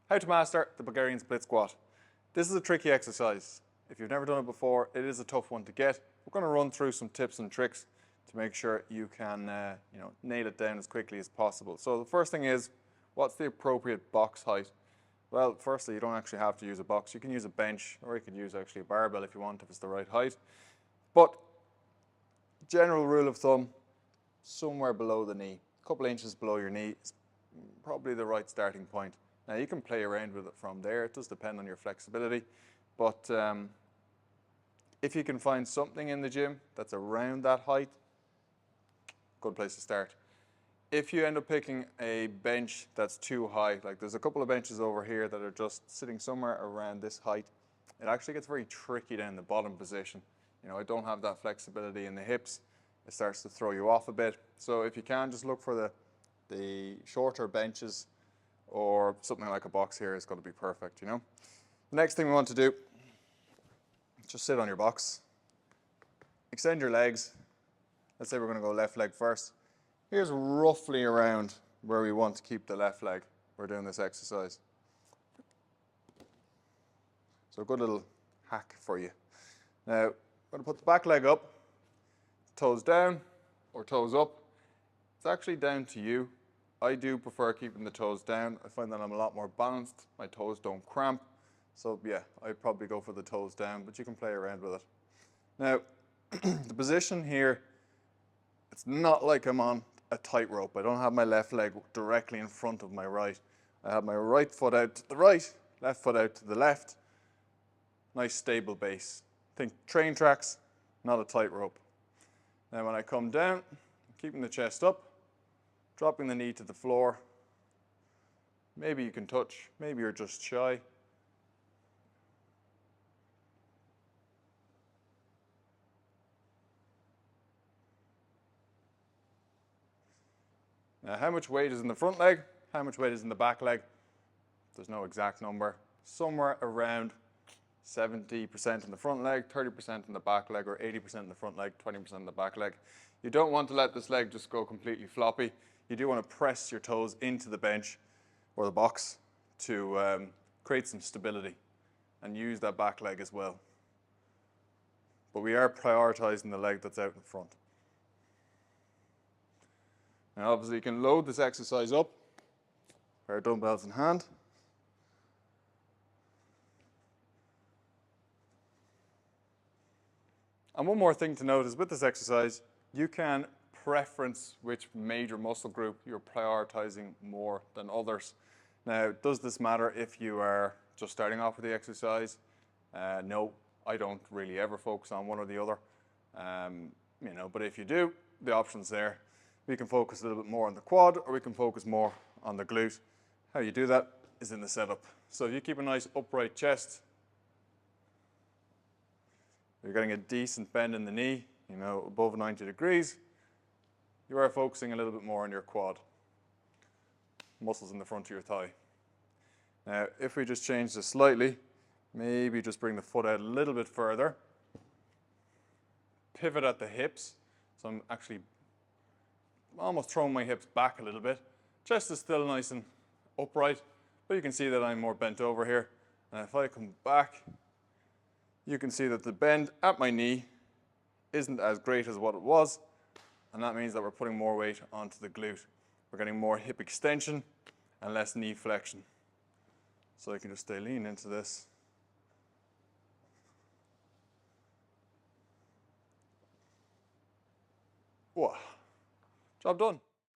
How to master the Bulgarian split squat. This is a tricky exercise. If you've never done it before, it is a tough one to get. We're going to run through some tips and tricks to make sure you can nail it down as quickly as possible. So the first thing is, what's the appropriate box height? Well, firstly, you don't actually have to use a box. You can use a bench, or you could use actually a barbell if you want, if it's the right height. But general rule of thumb, somewhere below the knee, a couple of inches below your knee is probably the right starting point. Now you can play around with it from there. It does depend on your flexibility, but if you can find something in the gym that's around that height, good place to start. If you end up picking a bench that's too high, like there's a couple of benches over here that are just sitting somewhere around this height, it actually gets very tricky down the bottom position. I don't have that flexibility in the hips. It starts to throw you off a bit. So if you can, just look for the shorter benches, or something like a box here is going to be perfect, The next thing we want to do, just sit on your box. Extend your legs. Let's say we're going to go left leg first. Here's roughly around where we want to keep the left leg. We're doing this exercise. So a good little hack for you. Now, I'm going to put the back leg up, toes down or toes up. It's actually down to you. I do prefer keeping the toes down. I find that I'm a lot more balanced. My toes don't cramp. So yeah, I'd probably go for the toes down, but you can play around with it. Now, the position here, it's not like I'm on a tightrope. I don't have my left leg directly in front of my right. I have my right foot out to the right, left foot out to the left. Nice stable base. Think train tracks, not a tightrope. Now when I come down, keeping the chest up, dropping the knee to the floor. Maybe you can touch, maybe you're just shy. Now, how much weight is in the front leg? How much weight is in the back leg? There's no exact number. Somewhere around 70% in the front leg, 30% in the back leg, or 80% in the front leg, 20% in the back leg. You don't want to let this leg just go completely floppy. You do want to press your toes into the bench or the box to create some stability and use that back leg as well. But we are prioritizing the leg that's out in front. Now obviously you can load this exercise up, pair of dumbbells in hand. And one more thing to note is with this exercise, you can preference which major muscle group you're prioritizing more than others. Now, does this matter if you are just starting off with the exercise? No, I don't really ever focus on one or the other. But if you do, the option's there. We can focus a little bit more on the quad, or we can focus more on the glute. How you do that is in the setup. So if you keep a nice upright chest, you're getting a decent bend in the knee, above 90 degrees, you are focusing a little bit more on your quad, muscles in the front of your thigh. Now, if we just change this slightly, maybe just bring the foot out a little bit further, pivot at the hips, so I'm actually almost throwing my hips back a little bit. Chest is still nice and upright, but you can see that I'm more bent over here. And if I come back, you can see that the bend at my knee isn't as great as what it was, and that means that we're putting more weight onto the glute. We're getting more hip extension and less knee flexion. So I can just stay lean into this. Whoa, job done.